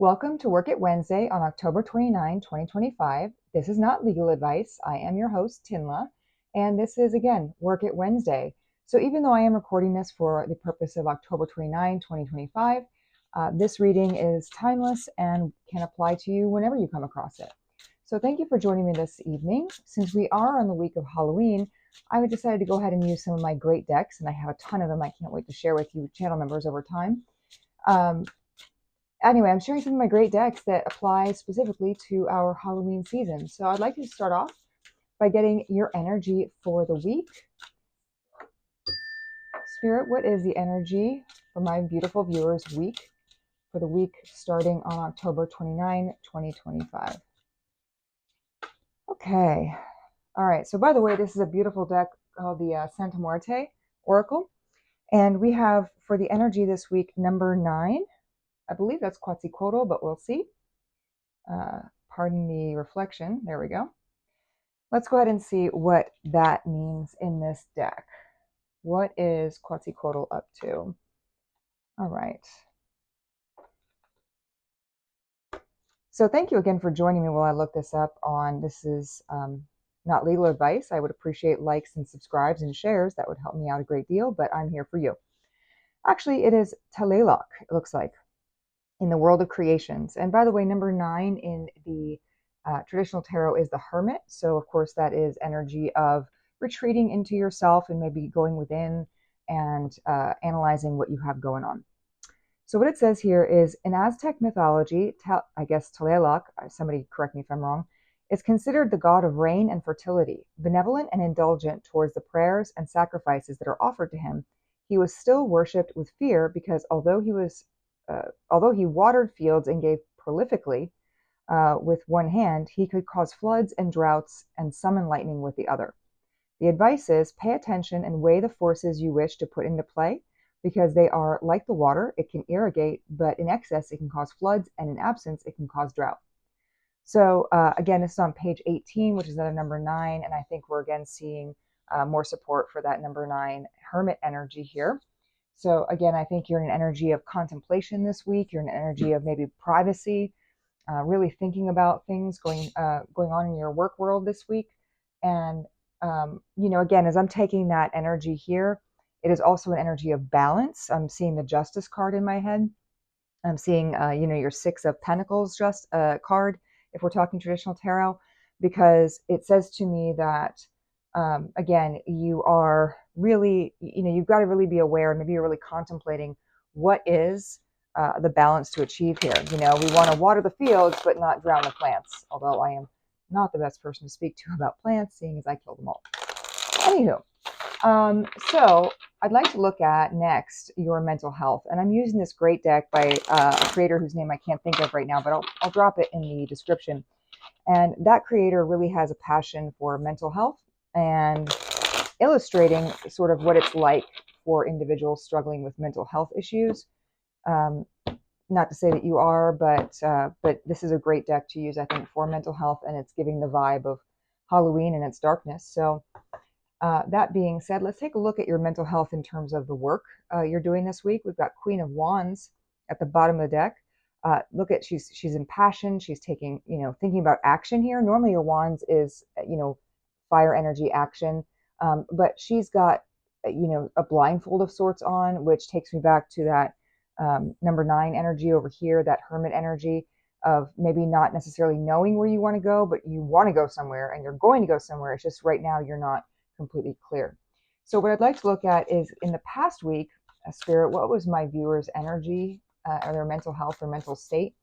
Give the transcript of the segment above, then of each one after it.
Welcome to Work It Wednesday on October 29, 2025. This is not legal advice. I am your host, TINLA, and this is, again, Work It Wednesday. So even though I am recording this for the purpose of October 29, 2025, this reading is timeless and can apply to you whenever you come across it. So thank you for joining me this evening. Since we are on the week of Halloween, I decided to go ahead and use some of my great decks, and I have a ton of them I can't wait to share with you channel members over time. Anyway, I'm sharing some of my great decks that apply specifically to our Halloween season. So I'd like to start off by getting your energy for the week. Spirit, what is the energy for my beautiful viewers' week for the week starting on October 29, 2025? Okay. All right. So by the way, this is a beautiful deck called the Santa Muerte Oracle. And we have for the energy this week, number 9. I believe that's Quetzalcoatl, but we'll see. Pardon the reflection. There we go. Let's go ahead and see what that means in this deck. What is Quetzalcoatl up to? All right. So thank you again for joining me while I look this up on, this is not legal advice. I would appreciate likes and subscribes and shares. That would help me out a great deal, but I'm here for you. Actually, it is TINLA, it looks like, in the world of creations. And by the way, number 9 in the traditional tarot is the Hermit. So of course that is energy of retreating into yourself and maybe going within and analyzing what you have going on. So what it says here is, in Aztec mythology, I guess Tlaloc, somebody correct me if I'm wrong, is considered the god of rain and fertility. Benevolent and indulgent towards the prayers and sacrifices that are offered to him, he was still worshipped with fear because although he watered fields and gave prolifically with one hand, he could cause floods and droughts and summon lightning with the other. The advice is, pay attention and weigh the forces you wish to put into play, because they are like the water. It can irrigate, but in excess it can cause floods, and in absence it can cause drought. So again, this is on page 18, which is another number 9, and I think we're again seeing more support for that number 9 Hermit energy here. So again, I think you're in an energy of contemplation this week. You're in an energy of maybe privacy, really thinking about things going on in your work world this week. And again, as I'm taking that energy here, it is also an energy of balance. I'm seeing the Justice card in my head. I'm seeing your 6 of Pentacles card if we're talking traditional tarot, because it says to me that again, you are really, you've got to really be aware. Maybe you're really contemplating what is the balance to achieve here. We want to water the fields, but not drown the plants. Although I am not the best person to speak to about plants, seeing as I killed them all. Anywho, so I'd like to look at next your mental health. And I'm using this great deck by a creator whose name I can't think of right now, but I'll drop it in the description. And that creator really has a passion for mental health and illustrating sort of what it's like for individuals struggling with mental health issues. Not to say that you are, but this is a great deck to use, I think, for mental health, and it's giving the vibe of Halloween and its darkness. So that being said, let's take a look at your mental health in terms of the work you're doing this week. We've got Queen of Wands at the bottom of the deck. Look at, she's impassioned. She's taking, thinking about action here. Normally your Wands is, fire energy action. But she's got, a blindfold of sorts on, which takes me back to that number 9 energy over here, that Hermit energy of maybe not necessarily knowing where you want to go, but you want to go somewhere and you're going to go somewhere. It's just right now you're not completely clear. So what I'd like to look at is, in the past week, Spirit, what was my viewers' energy or their mental health or mental state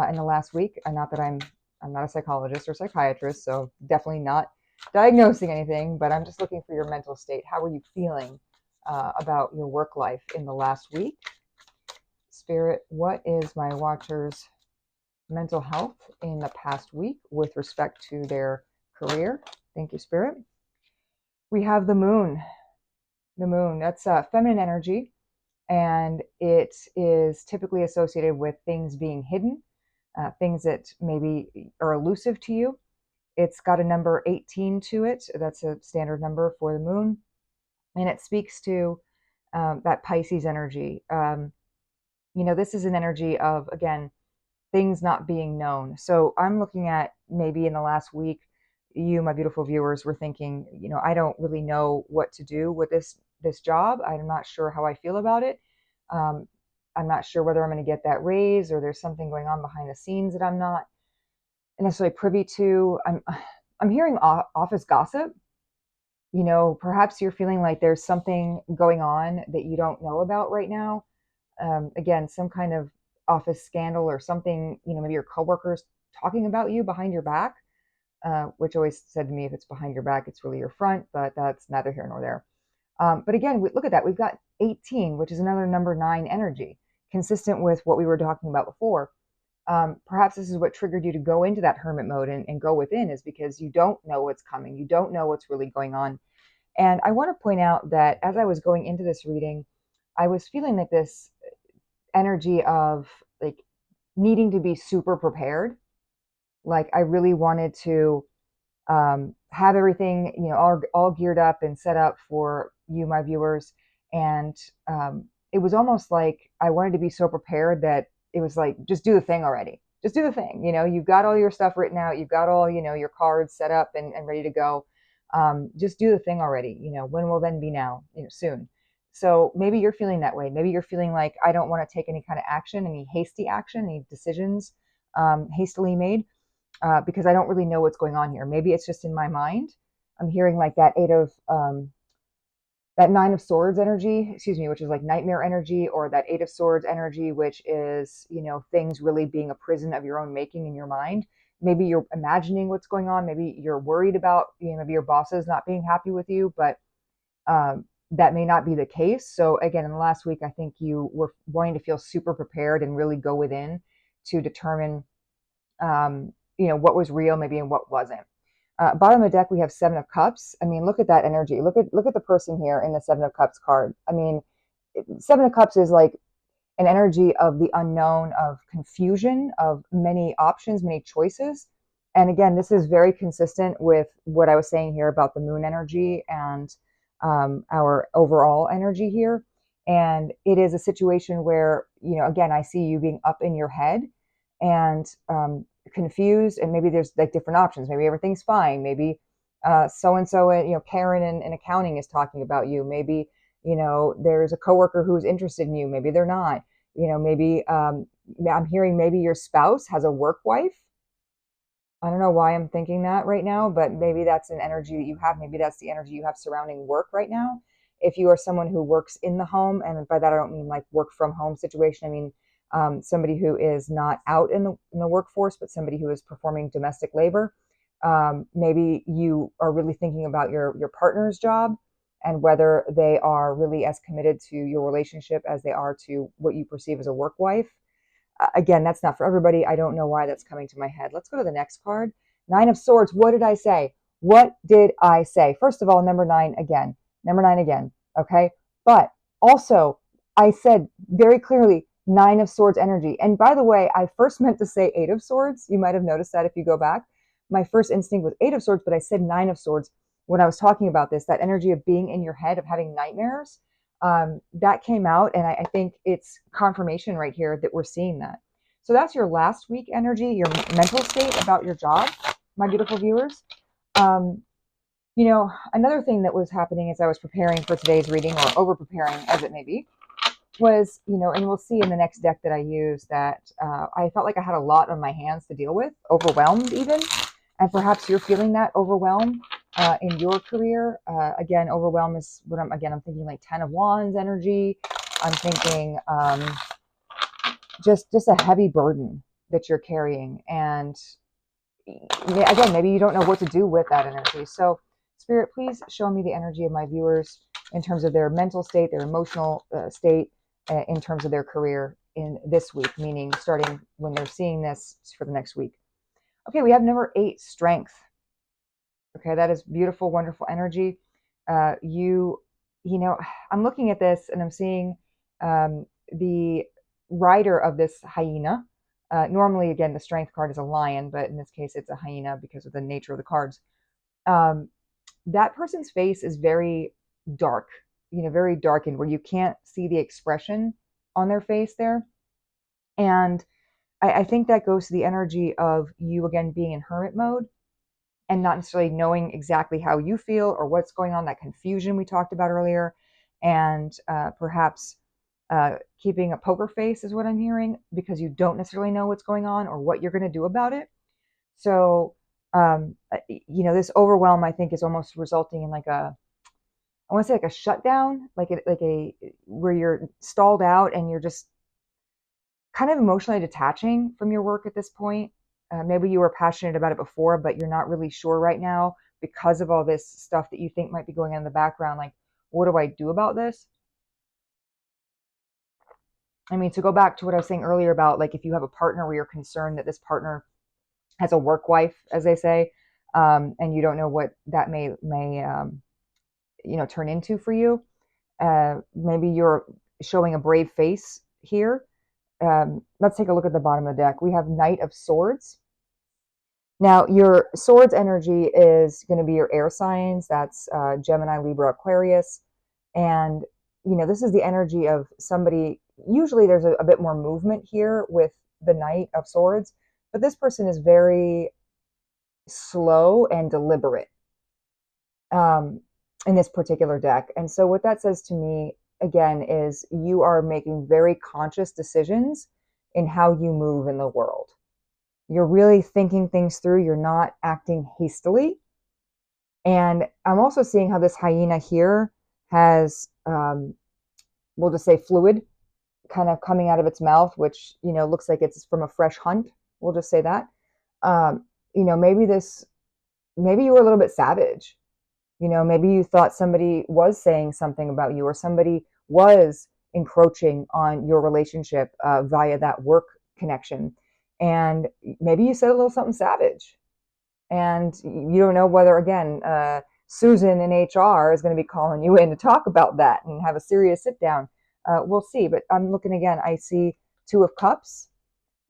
in the last week? And not that I'm not a psychologist or psychiatrist, so definitely not diagnosing anything, but I'm just looking for your mental state. How are you feeling about your work life in the last week? Spirit, what is my watchers' mental health in the past week with respect to their career? Thank you, Spirit. We have the moon. The moon, that's feminine energy, and it is typically associated with things being hidden, things that maybe are elusive to you. It's got a number 18 to it. That's a standard number for the moon. And it speaks to that Pisces energy. This is an energy of, again, things not being known. So I'm looking at maybe in the last week, you, my beautiful viewers, were thinking, I don't really know what to do with this job. I'm not sure how I feel about it. Um, I'm not sure whether I'm going to get that raise, or there's something going on behind the scenes that I'm not necessarily privy to. I'm hearing office gossip. Perhaps you're feeling like there's something going on that you don't know about right now. Again, some kind of office scandal or something, maybe your coworkers talking about you behind your back, which always said to me, if it's behind your back, it's really your front, but that's neither here nor there. But again, look at that. We've got 18, which is another number 9 energy, consistent with what we were talking about before. Perhaps this is what triggered you to go into that hermit mode and go within, is because you don't know what's coming. You don't know what's really going on. And I want to point out that as I was going into this reading, I was feeling like this energy of like needing to be super prepared. Like I really wanted to have everything, all geared up and set up for you, my viewers. And it was almost like I wanted to be so prepared that it was like, just do the thing already. Just do the thing. You've got all your stuff written out. You've got all, your cards set up and ready to go. Just do the thing already. When will then be now? Soon. So maybe you're feeling that way. Maybe you're feeling like, I don't want to take any kind of action, any hasty action, any decisions hastily made, because I don't really know what's going on here. Maybe it's just in my mind. I'm hearing like that 9 of Swords energy, excuse me, which is like nightmare energy, or that 8 of Swords energy, which is, things really being a prison of your own making in your mind. Maybe you're imagining what's going on. Maybe you're worried about, maybe your bosses not being happy with you, but that may not be the case. So again, in the last week, I think you were wanting to feel super prepared and really go within to determine, what was real maybe and what wasn't. Bottom of the deck, we have 7 of Cups. I mean, look at that energy. Look at the person here in the 7 of Cups card. I mean, 7 of Cups is like an energy of the unknown, of confusion, of many options, many choices. And again, this is very consistent with what I was saying here about the moon energy and our overall energy here. And it is a situation where, again, I see you being up in your head and confused, and maybe there's like different options. Maybe everything's fine. Maybe so and so, Karen in accounting is talking about you. Maybe there's a coworker who's interested in you. Maybe they're not. Maybe I'm hearing maybe your spouse has a work wife. I don't know why I'm thinking that right now, but maybe that's an energy that you have. Maybe that's the energy you have surrounding work right now. If you are someone who works in the home, and by that I don't mean like work from home situation. I mean somebody who is not out in the workforce, but somebody who is performing domestic labor. Maybe you are really thinking about your partner's job and whether they are really as committed to your relationship as they are to what you perceive as a work wife. Again, that's not for everybody. I don't know why that's coming to my head. Let's go to the next card. 9 of Swords. What did I say? What did I say? First of all, number 9 again. Number 9 again. Okay. But also, I said very clearly 9 of Swords energy. And by the way, I first meant to say 8 of Swords. You might have noticed that if you go back. My first instinct was 8 of Swords, but I said 9 of Swords when I was talking about this, that energy of being in your head, of having nightmares. That came out, and I think it's confirmation right here that we're seeing that. So that's your last week energy, your mental state about your job, my beautiful viewers. Another thing that was happening as I was preparing for today's reading, or over preparing as it may be, was, and we'll see in the next deck that I use that I felt like I had a lot on my hands to deal with, overwhelmed even. And perhaps you're feeling that overwhelm in your career. Again, overwhelm is what I'm thinking like 10 of Wands energy. I'm thinking just a heavy burden that you're carrying. And again, maybe you don't know what to do with that energy. So Spirit, please show me the energy of my viewers in terms of their mental state, their emotional state, in terms of their career in this week, meaning starting when they're seeing this for the next week. Okay, we have number 8, Strength. Okay, that is beautiful, wonderful energy. I'm looking at this and I'm seeing the rider of this hyena. Normally, again, the Strength card is a lion, but in this case, it's a hyena because of the nature of the cards. That person's face is very dark, very darkened, where you can't see the expression on their face there. And I think that goes to the energy of you again being in hermit mode and not necessarily knowing exactly how you feel or what's going on, that confusion we talked about earlier, and perhaps keeping a poker face is what I'm hearing, because you don't necessarily know what's going on or what you're going to do about it. So, this overwhelm, I think, is almost resulting in like I want to say like a shutdown, like a where you're stalled out and you're just kind of emotionally detaching from your work at this point. Maybe you were passionate about it before, but you're not really sure right now because of all this stuff that you think might be going on in the background. Like, what do I do about this? I mean, to go back to what I was saying earlier about like if you have a partner where you're concerned that this partner has a work wife, as they say, and you don't know what that may turn into for you. Maybe you're showing a brave face here. Let's take a look at the bottom of the deck. We have Knight of Swords. Now, your swords energy is going to be your air signs. That's Gemini, Libra, Aquarius. And, this is the energy of somebody. Usually there's a bit more movement here with the Knight of Swords, but this person is very slow and deliberate in this particular deck. And so what that says to me, again, is you are making very conscious decisions in how you move in the world. You're really thinking things through. You're not acting hastily. And I'm also seeing how this hyena here has, we'll just say fluid kind of coming out of its mouth, which, looks like it's from a fresh hunt. We'll just say that. Maybe you were a little bit savage. Maybe you thought somebody was saying something about you or somebody was encroaching on your relationship via that work connection. And maybe you said a little something savage. And you don't know whether, again, Susan in HR is going to be calling you in to talk about that and have a serious sit down. We'll see. But I'm looking again. I see Two of Cups.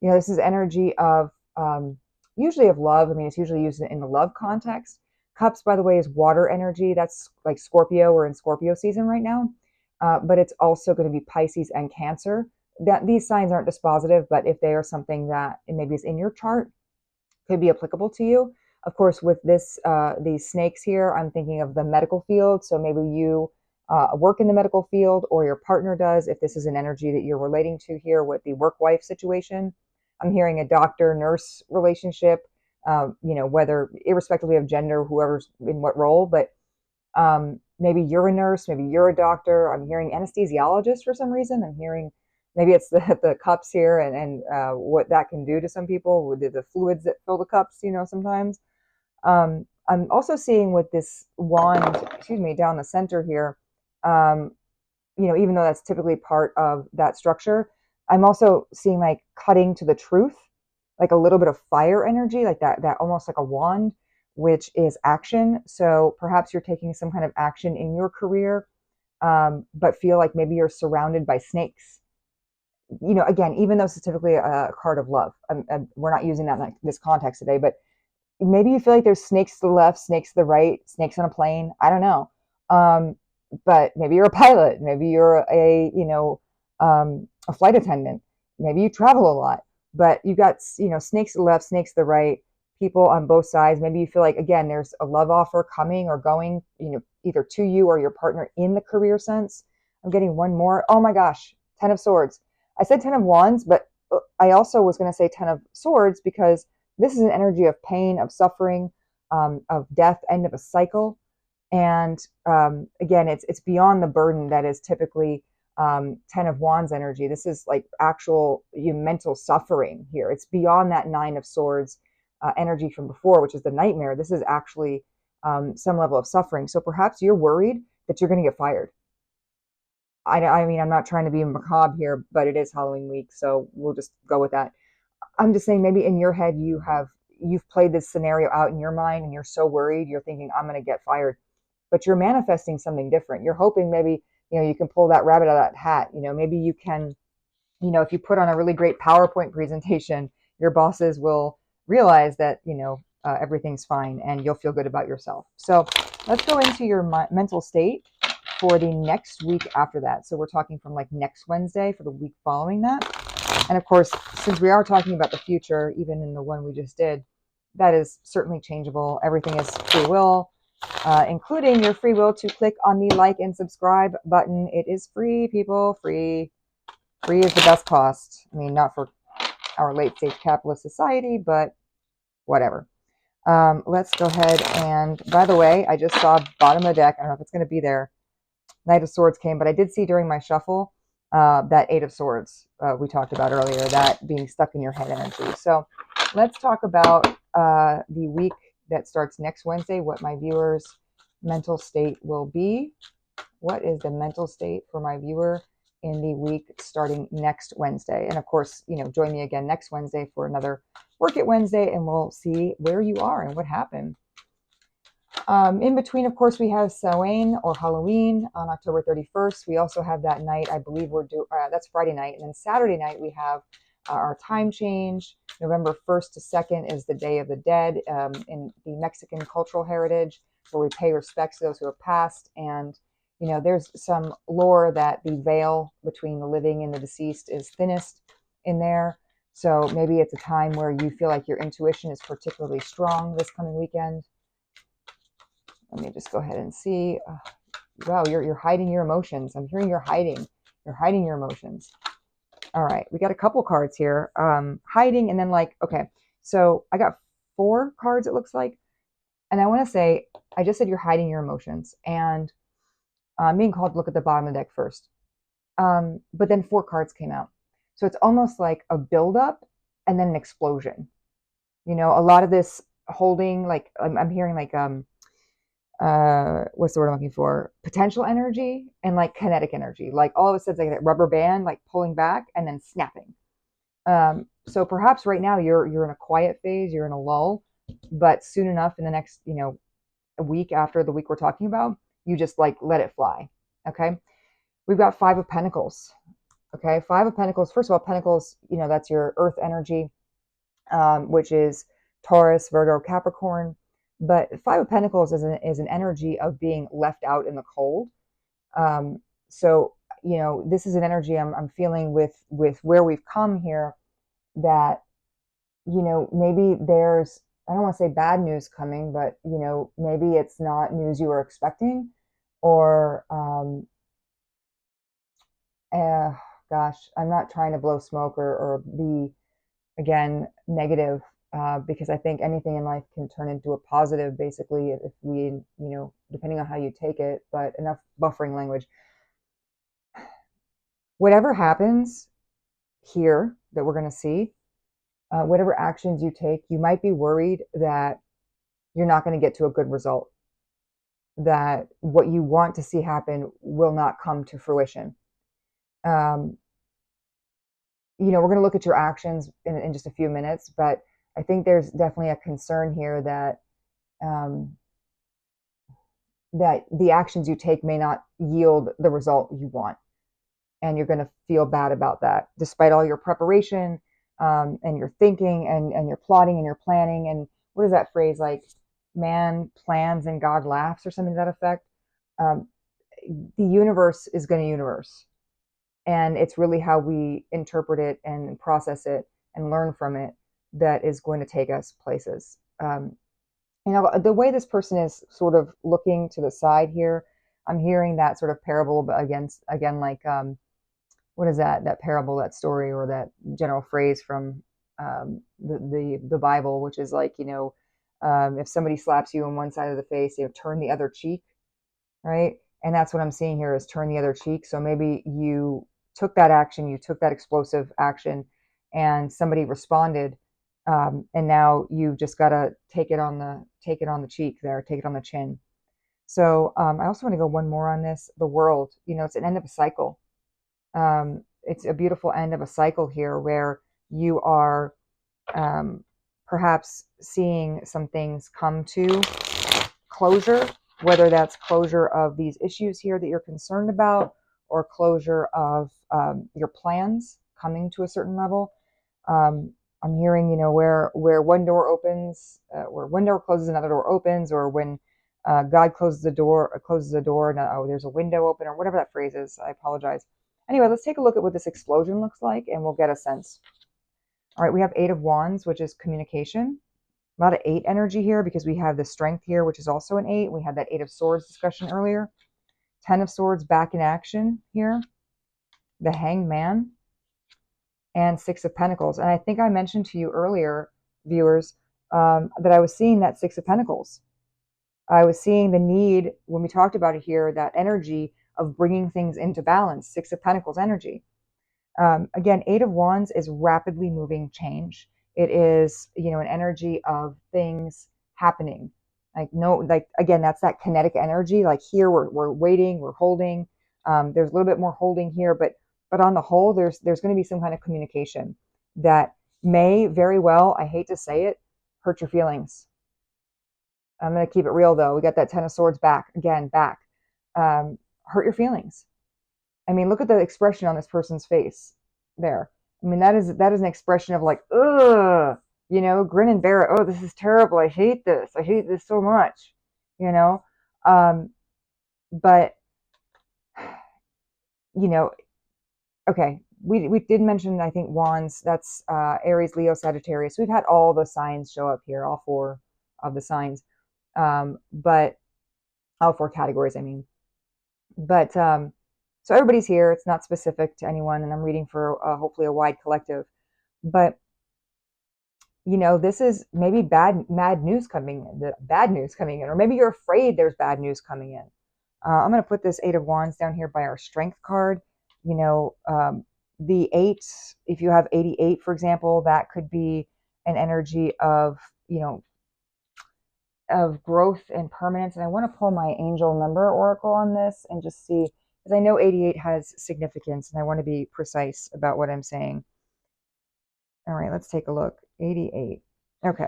This is energy of usually of love. I mean, it's usually used in the love context. Cups, by the way, is water energy. That's like Scorpio. We're in Scorpio season right now. But it's also going to be Pisces and Cancer. These signs aren't dispositive, but if they are something that maybe is in your chart, could be applicable to you. Of course, with these snakes here, I'm thinking of the medical field. So maybe you work in the medical field or your partner does, if this is an energy that you're relating to here with the work-wife situation. I'm hearing a doctor-nurse relationship, whether irrespectively of gender, whoever's in what role, but maybe you're a nurse, maybe you're a doctor. I'm hearing anesthesiologist for some reason. I'm hearing maybe it's the cups here and what that can do to some people with the fluids that fill the cups, sometimes. I'm also seeing with this wand, down the center here, even though that's typically part of that structure, I'm also seeing like cutting to the truth, like a little bit of fire energy, like that almost like a wand, which is action. So perhaps you're taking some kind of action in your career, but feel like maybe you're surrounded by snakes. Again, even though it's typically a card of love, we're not using that in this context today, but maybe you feel like there's snakes to the left, snakes to the right, snakes on a plane. I don't know. But maybe you're a pilot. Maybe you're a flight attendant. Maybe you travel a lot, but you got, snakes to the left, snakes to the right, people on both sides. Maybe you feel like, again, there's a love offer coming or going, either to you or your partner in the career sense. I'm getting one more. Oh my gosh, 10 of Swords. I said 10 of Wands, but I also was going to say 10 of Swords because this is an energy of pain, of suffering, of death, end of a cycle. And again, it's beyond the burden that is typically 10 of Wands energy. This is like actual mental suffering here. It's beyond that 9 of Swords energy from before, which is the nightmare. This is actually some level of suffering. So perhaps you're worried that you're going to get fired. I mean, I'm not trying to be macabre here, but it is Halloween week, so we'll just go with that. I'm just saying maybe in your head you've played this scenario out in your mind and you're so worried, you're thinking, I'm going to get fired. But you're manifesting something different. You're hoping maybe, you can pull that rabbit out of that hat. Maybe you can, if you put on a really great PowerPoint presentation, your bosses will realize that, everything's fine and you'll feel good about yourself. So let's go into your mental state for the next week after that. So we're talking from like next Wednesday for the week following that. And of course, since we are talking about the future, even in the one we just did, that is certainly changeable. Everything is free will, including your free will to click on the like and subscribe button. It is free, people. Free. Free is the best cost. I mean, not for our late stage capitalist society, but whatever. Let's go ahead and, by the way, I just saw bottom of the deck. I don't know if it's going to be there. Knight of Swords came, but I did see during my shuffle that Eight of Swords we talked about earlier, that being stuck in your head energy. So let's talk about the week that starts next Wednesday, what my viewers' mental state will be. What is the mental state for my viewer in the week starting next Wednesday? And of course, join me again next Wednesday for another Work It Wednesday, and we'll see where you are and what happened. In between, of course, we have Samhain or Halloween on October 31st. We also have that night, I believe that's Friday night. And then Saturday night, we have our time change. November 1st to 2nd is the Day of the Dead in the Mexican cultural heritage, where we pay respects to those who have passed. And, there's some lore that the veil between the living and the deceased is thinnest in there. So maybe it's a time where you feel like your intuition is particularly strong this coming weekend. Let me just go ahead and see. Wow, you're hiding your emotions. I'm hearing you're hiding. You're hiding your emotions. All right, we got a couple cards here. Hiding, and then okay. So I got 4 cards, it looks like. And I want to say, I just said you're hiding your emotions. And I'm being called to look at the bottom of the deck first. But then 4 cards came out. So it's almost like a buildup and then an explosion. A lot of this holding, I'm hearing what's the word I'm looking for? Potential energy and kinetic energy. All of a sudden, that rubber band, pulling back and then snapping. So perhaps right now you're in a quiet phase, you're in a lull, but soon enough in the next, a week after the week we're talking about, you just let it fly. Okay. We've got 5 of Pentacles. Okay. 5 of Pentacles. First of all, Pentacles, that's your earth energy, which is Taurus, Virgo, Capricorn. But 5 of Pentacles is an energy of being left out in the cold. So, this is an energy I'm feeling with where we've come here, that, maybe there's, I don't want to say bad news coming, but, maybe it's not news you were expecting, or, gosh, I'm not trying to blow smoke or be, again, negative, because I think anything in life can turn into a positive, basically, if we, depending on how you take it, but enough buffering language. Whatever happens here that we're going to see, whatever actions you take, you might be worried that you're not going to get to a good result, that what you want to see happen will not come to fruition. We're going to look at your actions in just a few minutes, but I think there's definitely a concern here that that the actions you take may not yield the result you want, and you're going to feel bad about that, despite all your preparation and your thinking and your plotting and your planning. And what is that phrase, man plans and God laughs, or something to that effect? The universe is going to universe. And it's really how we interpret it and process it and learn from it that is going to take us places. The way this person is sort of looking to the side here, I'm hearing that sort of parable again, what is that parable, that story, or that general phrase from the Bible, which is if somebody slaps you on one side of the face, turn the other cheek, right? And that's what I'm seeing here, is turn the other cheek. So maybe you took that action, you took that explosive action, and somebody responded, and now you just got to take it on the cheek there, take it on the chin. So I also want to go one more on this. The World, it's an end of a cycle. It's a beautiful end of a cycle here, where you are perhaps seeing some things come to closure, whether that's closure of these issues here that you're concerned about, or closure of your plans coming to a certain level. I'm hearing, where one door opens, where one door closes, another door opens, or when God closes the door, and there's a window open, or whatever that phrase is. I apologize. Anyway, let's take a look at what this explosion looks like and we'll get a sense. All right, we have 8 of Wands, which is communication. A lot of 8 energy here because we have the strength here, which is also an 8. We had that 8 of Swords discussion earlier. 10 of Swords back in action here. The Hanged Man. And 6 of Pentacles. And I think I mentioned to you earlier, viewers, that I was seeing that 6 of Pentacles. I was seeing the need, when we talked about it here, that energy of bringing things into balance, 6 of Pentacles energy. Again, 8 of Wands is rapidly moving change. It is, an energy of things happening. Again, that's that kinetic energy. Like here, we're waiting, we're holding. There's a little bit more holding here, but on the whole, there's going to be some kind of communication that may very well, I hate to say it, hurt your feelings. I'm going to keep it real though. We got that 10 of Swords back. Hurt your feelings. I mean, look at the expression on this person's face there. I mean, that is an expression of like, ugh, grin and bear it. Oh, this is terrible. I hate this. I hate this so much, you know. But okay, we did mention, I think, Wands. That's Aries, Leo, Sagittarius. We've had all the signs show up here, all 4 of the signs, but all 4 categories, I mean. But so everybody's here. It's not specific to anyone, and I'm reading for hopefully a wide collective. But this is maybe bad news coming in, or maybe you're afraid there's bad news coming in. I'm going to put this 8 of Wands down here by our Strength card. The 8, if you have 88, for example, that could be an energy of of growth and permanence. And I want to pull my angel number oracle on this and just see, because I know 88 has significance and I want to be precise about what I'm saying. All right, let's take a look. 88. Okay.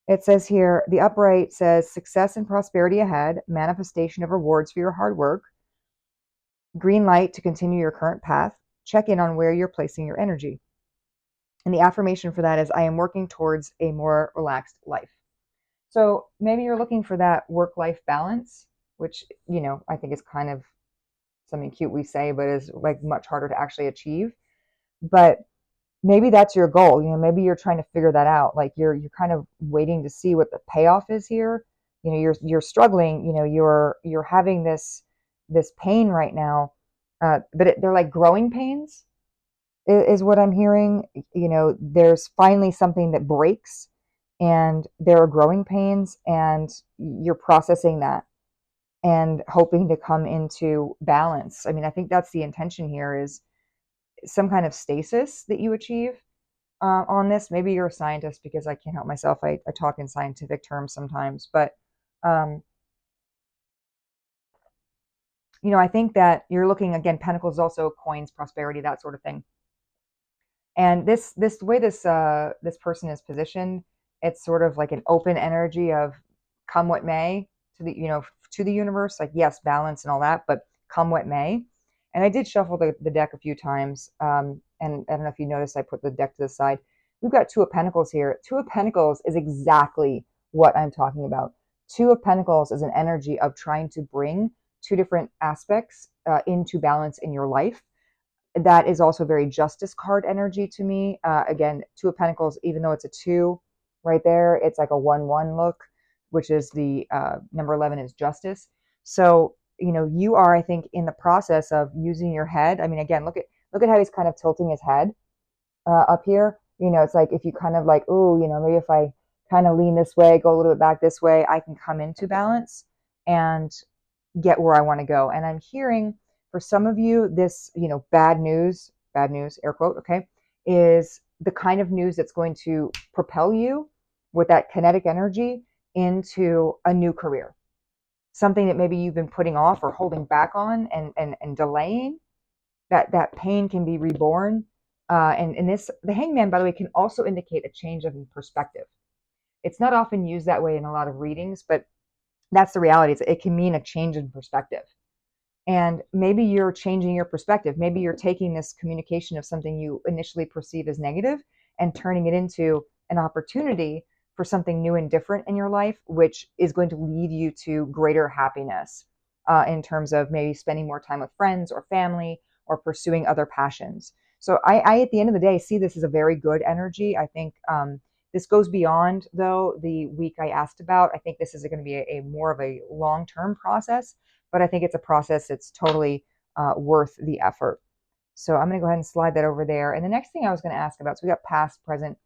It says here, the upright says success and prosperity ahead, manifestation of rewards for your hard work, green light to continue your current path, check in on where you're placing your energy. And the affirmation for that is, I am working towards a more relaxed life. So maybe you're looking for that work-life balance, which, I think is kind of something cute we say, but is like much harder to actually achieve. But maybe that's your goal. Maybe you're trying to figure that out. Like you're kind of waiting to see what the payoff is here. You're struggling. You're having this pain right now, but they're like growing pains, is what I'm hearing. There's finally something that breaks, and there are growing pains, and you're processing that and hoping to come into balance. I mean, I think that's the intention here, is some kind of stasis that you achieve on this. Maybe you're a scientist, because I can't help myself. I talk in scientific terms sometimes, but I think that you're looking, again, Pentacles also coins, prosperity, that sort of thing. And this way this person is positioned, it's sort of like an open energy of come what may to the universe. Like, yes, balance and all that, but come what may. And I did shuffle the deck a few times. And I don't know if you noticed, I put the deck to the side. We've got 2 of Pentacles here. 2 of Pentacles is exactly what I'm talking about. 2 of Pentacles is an energy of trying to bring 2 different aspects into balance in your life. That is also very Justice card energy to me. Again, 2 of Pentacles, even though it's a 2 right there, it's like a 1-1 look, which is the number 11 is Justice. So, you are, I think, in the process of using your head. I mean, again, look at how he's kind of tilting his head up here. It's like, if you kind of like, oh, maybe if I kind of lean this way, go a little bit back this way, I can come into balance and get where I want to go. And I'm hearing, for some of you, this, bad news, air quote, okay, is the kind of news that's going to propel you with that kinetic energy into a new career. Something that maybe you've been putting off or holding back on and delaying, that pain can be reborn. And the Hangman, by the way, can also indicate a change of perspective. It's not often used that way in a lot of readings, but that's the reality. It can mean a change in perspective. And maybe you're changing your perspective. Maybe you're taking this communication of something you initially perceive as negative and turning it into an opportunity for something new and different in your life, which is going to lead you to greater happiness in terms of maybe spending more time with friends or family, or pursuing other passions. So at the end of the day, see this as a very good energy. I think this goes beyond, though, the week I asked about. I think this is going to be a more of a long-term process, but I think it's a process that's totally worth the effort. So I'm going to go ahead and slide that over there. And the next thing I was going to ask about, so we got past, present,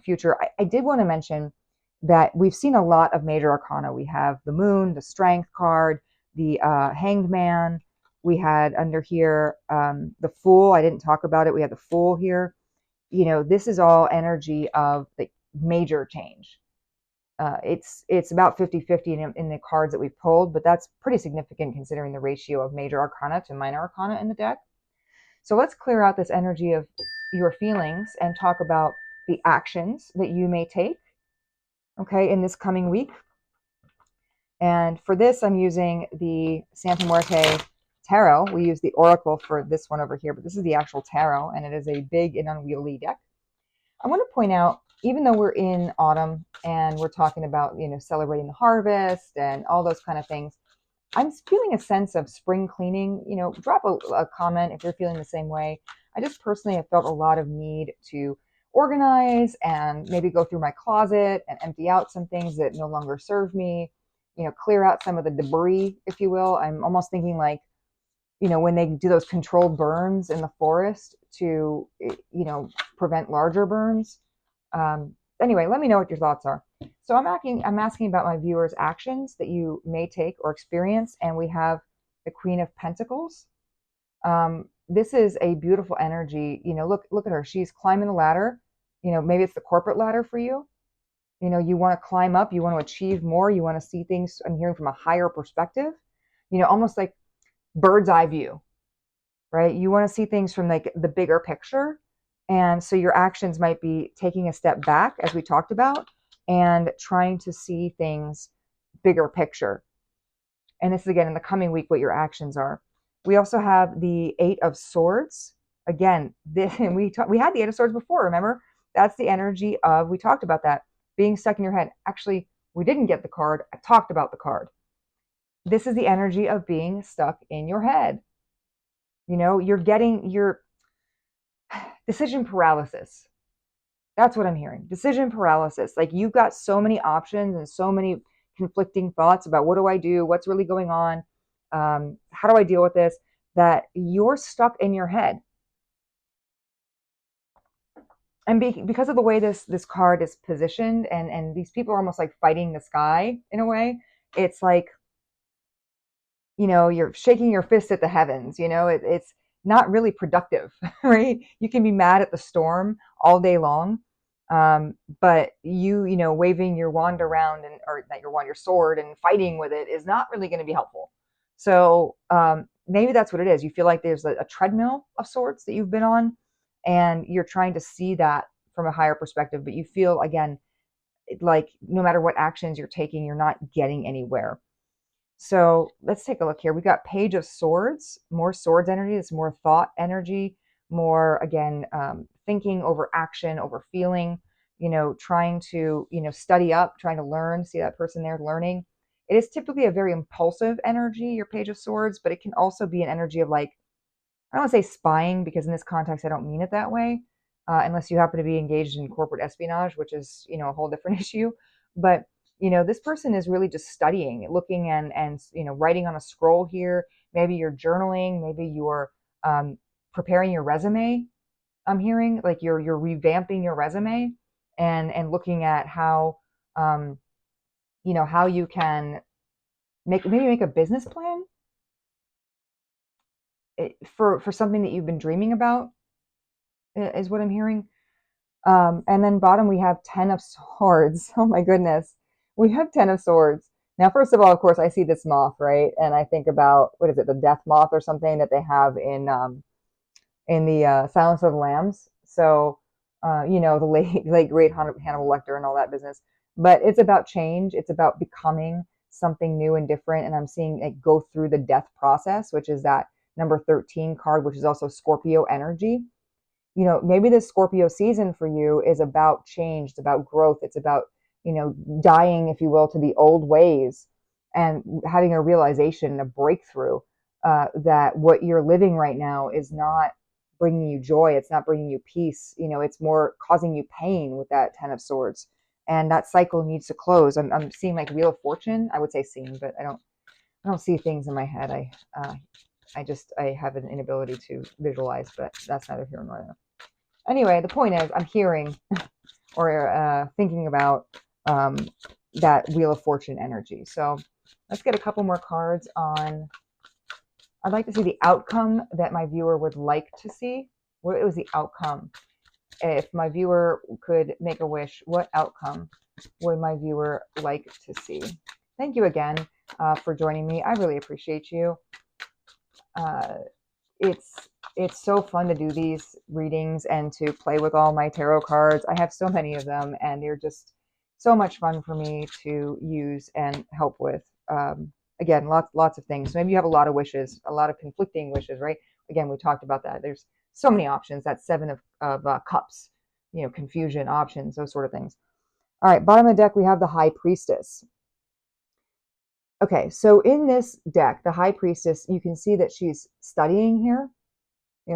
future. I did want to mention that we've seen a lot of major arcana. We have the moon, the strength card, the hanged man. We had under here the fool. I didn't talk about it. We had the fool here. You know, this is all energy of the major change. It's about 50-50 in the cards that we've pulled, but that's pretty significant considering the ratio of major arcana to minor arcana in the deck. So let's clear out this energy of your feelings and talk about the actions that you may take, okay, in this coming week. And for this, I'm using the Santa Muerte Tarot. We use the Oracle for this one over here, but this is the actual tarot, and it is a big and unwieldy deck. I want to point out, even though we're in autumn and we're talking about, you know, celebrating the harvest and all those kind of things, I'm feeling a sense of spring cleaning. You know, drop a comment if you're feeling the same way. I just personally have felt a lot of need to organize and maybe go through my closet and empty out some things that no longer serve me, you know, clear out some of the debris, if you will. I'm almost thinking like, you know, when they do those controlled burns in the forest to, you know, prevent larger burns. Anyway, let me know what your thoughts are. So I'm asking about my viewers' actions that you may take or experience, and we have the Queen of Pentacles. This is a beautiful energy. You know, look at her. She's climbing the ladder. You know, maybe it's the corporate ladder for you. You know, you want to climb up. You want to achieve more. You want to see things, I'm hearing, from a higher perspective. You know, almost like bird's eye view, right? You want to see things from like the bigger picture. And so your actions might be taking a step back, as we talked about, and trying to see things bigger picture. And this is, again, in the coming week, what your actions are. We also have the Eight of Swords. Again, we had the Eight of Swords before, remember? That's the energy of, we talked about that, being stuck in your head. Actually, we didn't get the card. I talked about the card. This is the energy of being stuck in your head. You know, you're getting your decision paralysis. That's what I'm hearing. Decision paralysis. Like, you've got so many options and so many conflicting thoughts about what do I do? What's really going on? How do I deal with this? That you're stuck in your head. And because of the way this card is positioned, and these people are almost like fighting the sky in a way. It's like, you know, you're shaking your fist at the heavens. You know, it's not really productive, right? You can be mad at the storm all day long, but you know, waving your wand around, and or not your wand, your sword, and fighting with it is not really going to be helpful. So maybe that's what it is. You feel like there's a treadmill of sorts that you've been on, and you're trying to see that from a higher perspective, but you feel, again, like no matter what actions you're taking, you're not getting anywhere. So let's take a look here. We got Page of Swords, more swords energy. It's more thought energy, more, again, thinking over action, over feeling, you know, trying to, you know, study up, trying to learn. See that person there learning. It is typically a very impulsive energy, your Page of Swords, but it can also be an energy of, like, I don't want to say spying, because in this context, I don't mean it that way, unless you happen to be engaged in corporate espionage, which is, you know, a whole different issue. But you know, this person is really just studying, looking, and you know, writing on a scroll here. Maybe you're journaling. Maybe you're preparing your resume. I'm hearing like you're revamping your resume, and looking at how you know, how you can make a business plan for something that you've been dreaming about, is what I'm hearing. And then bottom, we have 10 of Swords. Oh my goodness. We have 10 of Swords. Now, first of all, of course, I see this moth, right? And I think about, what is it, the death moth or something that they have in the Silence of the Lambs. So, you know, the late great Hannibal Lecter and all that business. But it's about change. It's about becoming something new and different. And I'm seeing it go through the death process, which is that number 13 card, which is also Scorpio energy. You know, maybe this Scorpio season for you is about change. It's about growth. It's about, you know, dying, if you will, to the old ways and having a realization, a breakthrough. that what you're living right now is not bringing you joy. It's not bringing you peace. It's more causing you pain with that Ten of Swords. And that cycle needs to close. I'm seeing like Wheel of Fortune. I would say seeing, but I don't see things in my head. I have an inability to visualize, but that's neither here nor there. Anyway, the point is, I'm hearing or thinking about um, that Wheel of Fortune energy. So let's get a couple more cards on. I'd like to see the outcome that my viewer would like to see. What was the outcome? If my viewer could make a wish, what outcome would my viewer like to see? Thank you again for joining me. I really appreciate you. It's so fun to do these readings and to play with all my tarot cards. I have so many of them, and they're just so much fun for me to use and help with. Again, lots of things. So maybe you have a lot of wishes, a lot of conflicting wishes, right? Again, we talked about that. There's so many options. That's Seven of Cups, confusion, options, those sort of things. All right, bottom of the deck, we have the High Priestess. Okay, so in this deck, the High Priestess, you can see that she's studying here.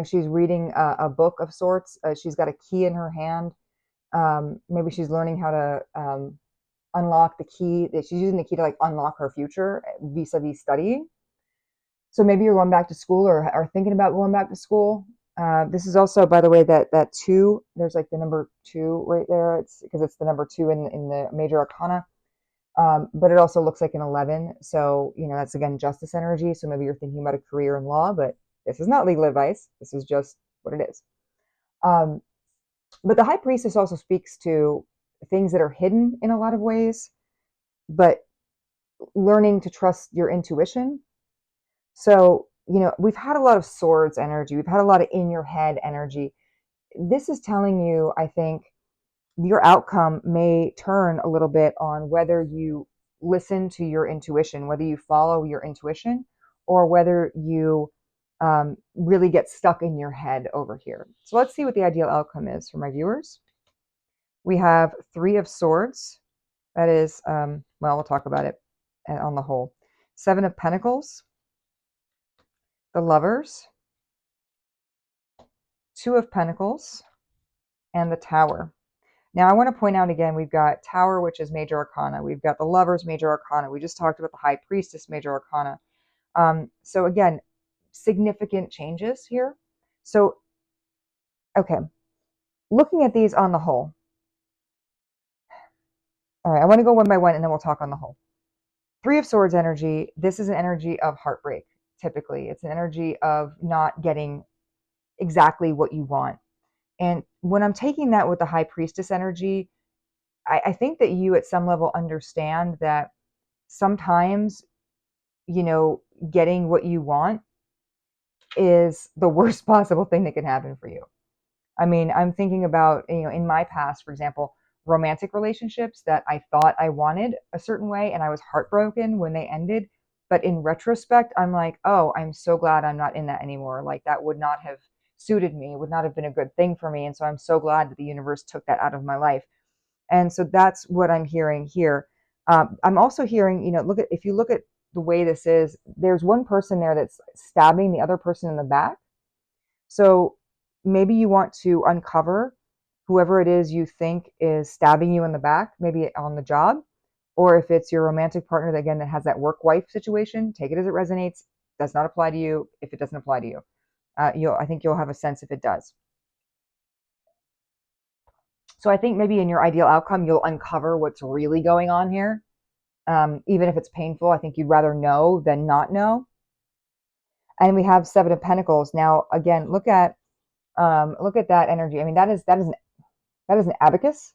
She's reading a book of sorts. She's got a key in her hand. Maybe she's learning how to unlock the key. She's using the key to like unlock her future vis-a-vis studying. So maybe you're going back to school or thinking about going back to school. This is also, by the way, that two. There's like the number 2 right there. It's because it's the number 2 in the major arcana. But it also looks like an 11. So, that's again justice energy. So maybe you're thinking about a career in law, but this is not legal advice. This is just what it is. But the High Priestess also speaks to things that are hidden in a lot of ways, but learning to trust your intuition. So, we've had a lot of swords energy. We've had a lot of in your head energy. This is telling you, I think, your outcome may turn a little bit on whether you listen to your intuition, whether you follow your intuition, or whether you really get stuck in your head over here. So let's see what the ideal outcome is for my viewers. We have 3 of Swords. That is, we'll talk about it on the whole. 7 of Pentacles, the Lovers, 2 of Pentacles, and the Tower. Now, I want to point out again, we've got Tower, which is Major Arcana. We've got the Lovers, Major Arcana. We just talked about the High Priestess, Major Arcana. So again, significant changes here. So, okay, looking at these on the whole. All right, I want to go one by one, and then we'll talk on the whole. 3 of Swords energy. This is an energy of heartbreak, typically. It's an energy of not getting exactly what you want. And when I'm taking that with the High Priestess energy, I think that you at some level understand that sometimes, getting what you want is the worst possible thing that can happen for you. I mean, I'm thinking about, in my past, for example, romantic relationships that I thought I wanted a certain way and I was heartbroken when they ended. But in retrospect, I'm like, oh, I'm so glad I'm not in that anymore. Like that would not have suited me, would not have been a good thing for me. And so I'm so glad that the universe took that out of my life. And so that's what I'm hearing here. I'm also hearing, if you look at the way this is, there's one person there that's stabbing the other person in the back. So maybe you want to uncover whoever it is you think is stabbing you in the back, maybe on the job, or if it's your romantic partner that, again, that has that work wife situation, take it as it resonates. Does not apply to you if it doesn't apply to you. I think you'll have a sense if it does. So I think maybe in your ideal outcome, you'll uncover what's really going on here. Even if it's painful, I think you'd rather know than not know. And we have 7 of Pentacles. Now, again, look at that energy. I mean, that is an abacus.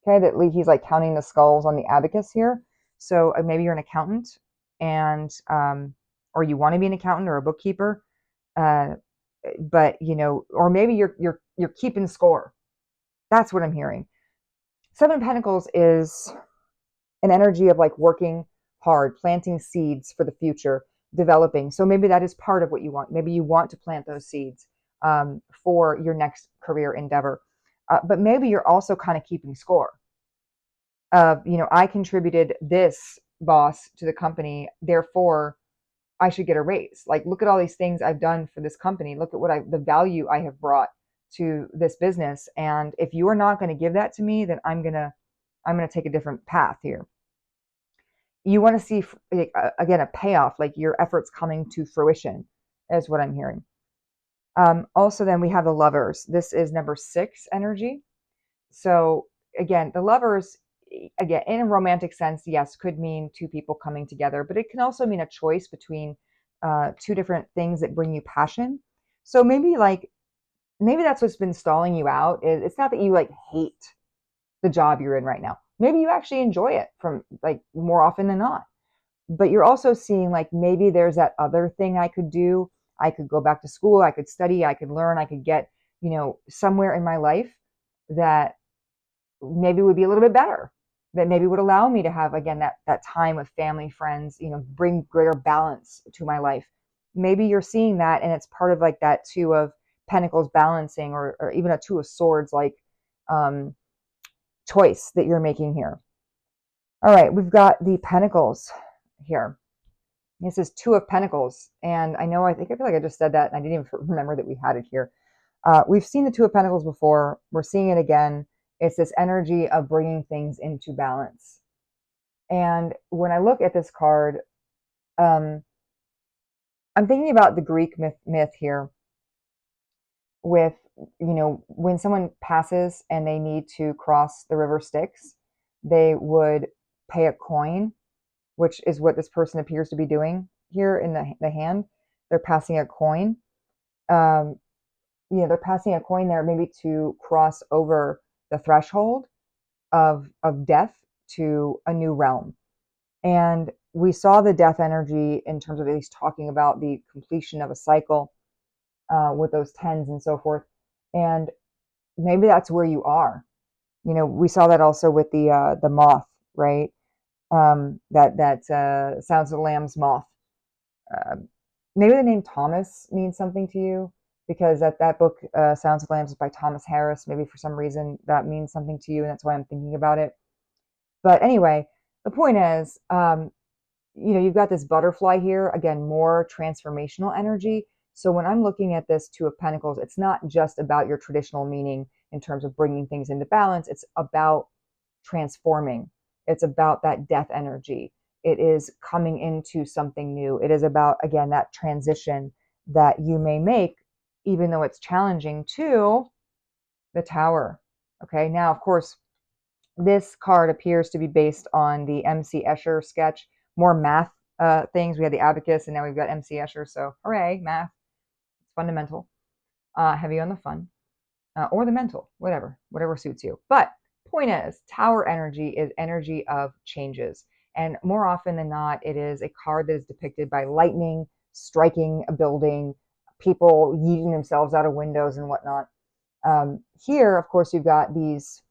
Okay, that he's like counting the skulls on the abacus here. So maybe you're an accountant, and or you want to be an accountant or a bookkeeper, but or maybe you're keeping score. That's what I'm hearing. 7 of Pentacles is an energy of like working hard, planting seeds for the future, developing. So maybe that is part of what you want. Maybe you want to plant those seeds for your next career endeavor. But maybe you're also kind of keeping score of, I contributed this, boss, to the company. Therefore, I should get a raise. Like, look at all these things I've done for this company. Look at the value I have brought to this business. And if you are not going to give that to me, then I'm going to take a different path here. You want to see, again, a payoff, like your efforts coming to fruition is what I'm hearing. Also, then we have the lovers. This is number 6 energy. So again, the lovers, again, in a romantic sense, yes, could mean two people coming together, but it can also mean a choice between two different things that bring you passion. So maybe that's what's been stalling you out. It's not that you like hate the job you're in right now. Maybe you actually enjoy it from like more often than not. But you're also seeing like maybe there's that other thing I could do. I could go back to school, I could study, I could learn, I could get, somewhere in my life that maybe would be a little bit better, that maybe would allow me to have again that time with family, friends, bring greater balance to my life. Maybe you're seeing that and it's part of like that 2 of Pentacles balancing, or even a 2 of Swords, like um choice that you're making here. All right, we've got the Pentacles here. This is 2 of Pentacles, and I feel like I just said that and I didn't even remember that we had it here. We've seen the 2 of Pentacles before. We're seeing it again. It's this energy of bringing things into balance. And when I look at this card, I'm thinking about the Greek myth here with, when someone passes and they need to cross the river Styx, they would pay a coin, which is what this person appears to be doing here in the hand. They're passing a coin. They're passing a coin there maybe to cross over the threshold of death to a new realm. And we saw the death energy in terms of at least talking about the completion of a cycle with those 10s and so forth. And maybe that's where you are. We saw that also with the moth, right? That Sounds of the Lamb's moth. Maybe the name Thomas means something to you, because that book, Sounds of Lambs, is by Thomas Harris. Maybe for some reason that means something to you, and that's why I'm thinking about it. But anyway, the point is, you've got this butterfly here, again, more transformational energy. So when I'm looking at this 2 of Pentacles, it's not just about your traditional meaning in terms of bringing things into balance. It's about transforming. It's about that death energy. It is coming into something new. It is about, again, that transition that you may make, even though it's challenging, to the Tower. Okay, now, of course, this card appears to be based on the M.C. Escher sketch, more math things. We had the Abacus, and now we've got M.C. Escher, so hooray, math. It's fundamental. Heavy on the fun, or the mental, whatever suits you. But point is, Tower energy is energy of changes. And more often than not, it is a card that is depicted by lightning striking a building, people yeeting themselves out of windows and whatnot. Here, of course, you've got these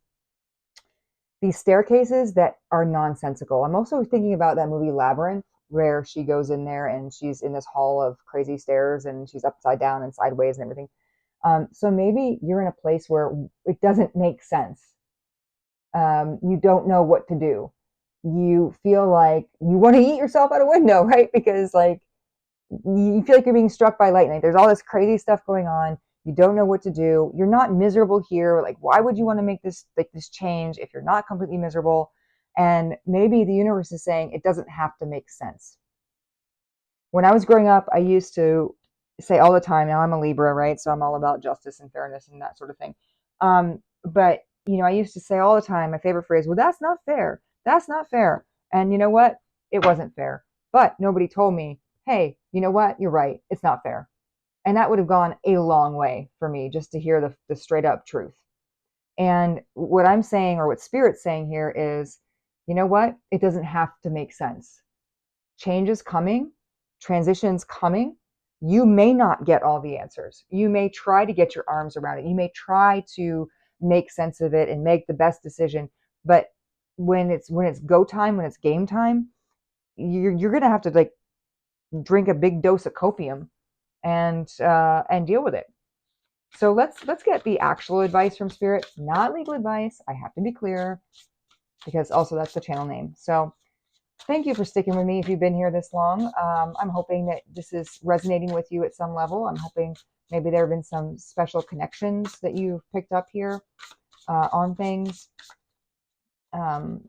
staircases that are nonsensical. I'm also thinking about that movie Labyrinth, where she goes in there and she's in this hall of crazy stairs and she's upside down and sideways and everything. So maybe you're in a place where it doesn't make sense. You don't know what to do. You feel like you want to eat yourself out a window, right? Because like you feel like you're being struck by lightning. There's all this crazy stuff going on. You don't know what to do. You're not miserable here. Like, why would you want to make this change if you're not completely miserable? And maybe the universe is saying it doesn't have to make sense. When I was growing up, I used to say all the time, now I'm a Libra, right? So I'm all about justice and fairness and that sort of thing. But, I used to say all the time, my favorite phrase, well, that's not fair. That's not fair. And you know what? It wasn't fair. But nobody told me, hey, you know what? You're right. It's not fair. And that would have gone a long way for me just to hear the straight up truth. And what I'm saying, or what Spirit's saying here is, you know what? It doesn't have to make sense. Change is coming. Transition's coming. You may not get all the answers. You may try to get your arms around it. You may try to make sense of it and make the best decision. But when it's go time, when it's game time, you're gonna have to like drink a big dose of copium and deal with it. So let's get the actual advice from Spirit, not legal advice. I have to be clear, because also that's the channel name. So Thank you for sticking with me if you've been here this long. I'm hoping that this is resonating with you at some level. I'm hoping maybe there have been some special connections that you've picked up here on things. Um,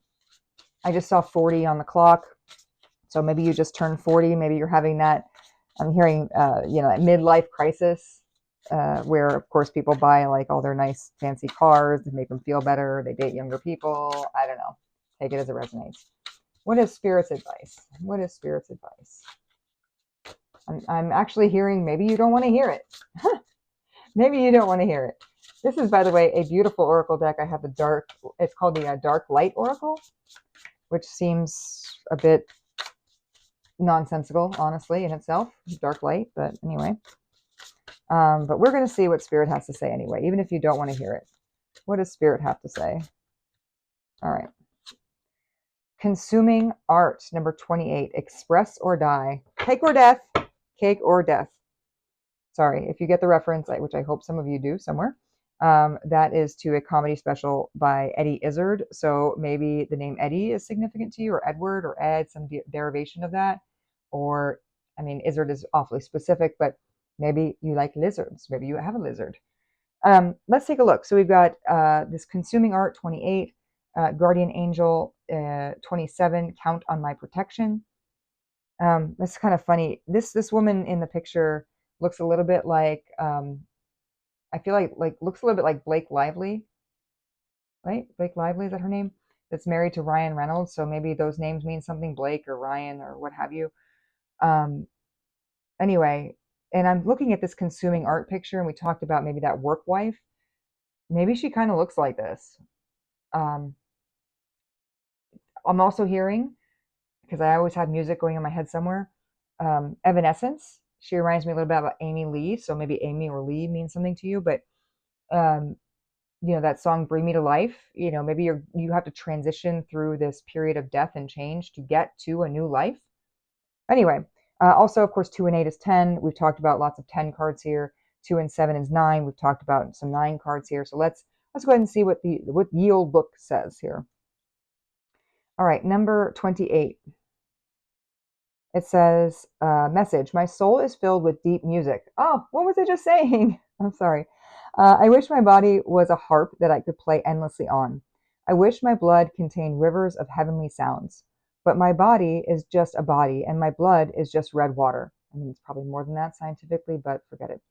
I just saw 40 on the clock. So maybe you just turned 40. Maybe you're having that. I'm hearing, that midlife crisis where, of course, people buy like all their nice fancy cars to make them feel better. They date younger people. I don't know. Take it as it resonates. What is Spirit's advice? What is Spirit's advice? I'm actually hearing maybe you don't want to hear it. Maybe you don't want to hear it. This is, by the way, a beautiful oracle deck. I have it's called the Dark Light Oracle, which seems a bit nonsensical, honestly, in itself. Dark light, but anyway. But we're going to see what Spirit has to say anyway, even if you don't want to hear it. What does Spirit have to say? All right. Consuming art, number 28. Express or die. Cake or death. Cake or death. Sorry, if you get the reference, which I hope some of you do somewhere. That is to a comedy special by Eddie Izzard. So maybe the name Eddie is significant to you, or Edward, or Ed, some derivation of that. Or, I mean, Izzard is awfully specific, but maybe you like lizards. Maybe you have a lizard. Let's take a look. So we've got this Consuming Art, 28, Guardian Angel, 27, Count on My Protection. That's kind of funny. This woman in the picture looks a little bit like I feel like looks a little bit like Blake Lively, right? Blake Lively, is that her name? That's married to Ryan Reynolds. So maybe those names mean something, Blake or Ryan or what have you. Um, anyway, and I'm looking at this Consuming Art picture, and we talked about maybe that work wife. Maybe she kind of looks like this. Um, I'm also hearing, because I always have music going in my head somewhere, Evanescence. She reminds me a little bit about Amy Lee. So maybe Amy or Lee means something to you, but um, that song Bring Me to Life, maybe you have to transition through this period of death and change to get to a new life. Anyway, also, of course, 2 and 8 is 10. We've talked about lots of 10 cards here. 2 and 7 is 9. We've talked about some 9 cards here. So let's go ahead and see what Ye Olde Book says here. All right, number 28. It says, message, my soul is filled with deep music. Oh, what was I just saying? I'm sorry. I wish my body was a harp that I could play endlessly on. I wish my blood contained rivers of heavenly sounds. But my body is just a body, and my blood is just red water. I mean, it's probably more than that scientifically, but forget it.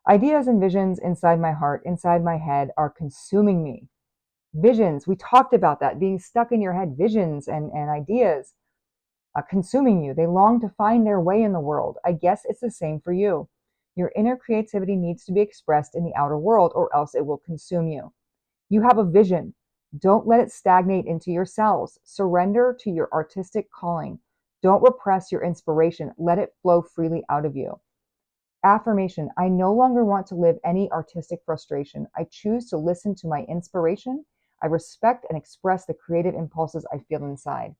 Ideas and visions inside my heart, inside my head, are consuming me. Visions, we talked about that, being stuck in your head, visions and ideas consuming you. They long to find their way in the world. I guess it's the same for you. Your inner creativity needs to be expressed in the outer world, or else it will consume you. You have a vision. Don't let it stagnate into your cells. Surrender to your artistic calling. Don't repress your inspiration. Let it flow freely out of you. Affirmation, I no longer want to live any artistic frustration. I choose to listen to my inspiration. I respect and express the creative impulses I feel inside.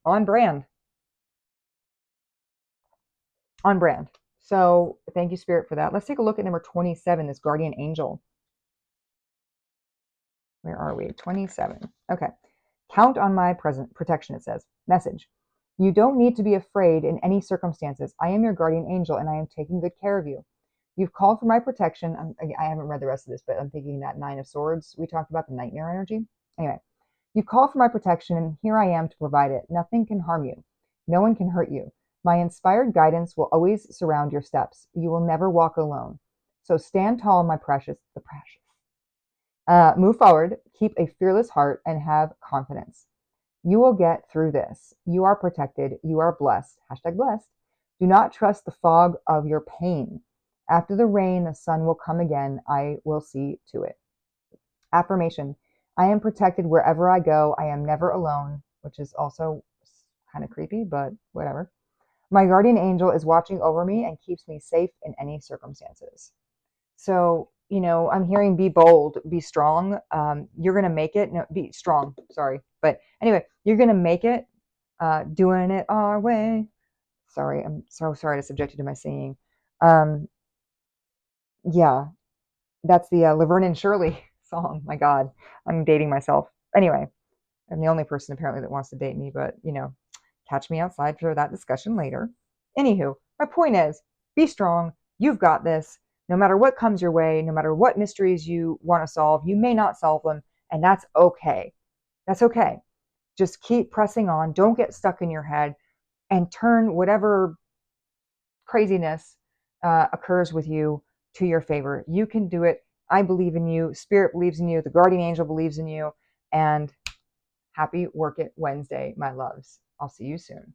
On brand. On brand. So thank you, Spirit, for that. Let's take a look at number 27, this Guardian Angel. Where are we? 27. Okay. Count on my present protection, it says. Message. You don't need to be afraid in any circumstances. I am your guardian angel, and I am taking good care of you. You've called for my protection. I haven't read the rest of this, but I'm thinking that Nine of Swords we talked about, the nightmare energy. Anyway, you call for my protection, and here I am to provide it. Nothing can harm you. No one can hurt you. My inspired guidance will always surround your steps. You will never walk alone. So stand tall, my precious, the precious. Move forward, keep a fearless heart, and have confidence. You will get through this. You are protected. You are blessed. Hashtag blessed. Do not trust the fog of your pain. After the rain, the sun will come again. I will see to it. Affirmation. I am protected wherever I go. I am never alone, which is also kind of creepy, but whatever. My guardian angel is watching over me and keeps me safe in any circumstances. So, I'm hearing be bold, be strong. You're going to make it. No, be strong. Sorry. But anyway, you're going to make it doing it our way. Sorry. I'm so sorry to subject you to my singing. Yeah, that's the Laverne and Shirley song. My God, I'm dating myself. Anyway, I'm the only person apparently that wants to date me, but catch me outside for that discussion later. Anywho, my point is, be strong. You've got this. No matter what comes your way, no matter what mysteries you want to solve, you may not solve them, and that's okay. That's okay. Just keep pressing on. Don't get stuck in your head, and turn whatever craziness occurs with you to your favor. You can do it. I believe in you. Spirit believes in you. The guardian angel believes in you. And happy Work It Wednesday, my loves. I'll see you soon.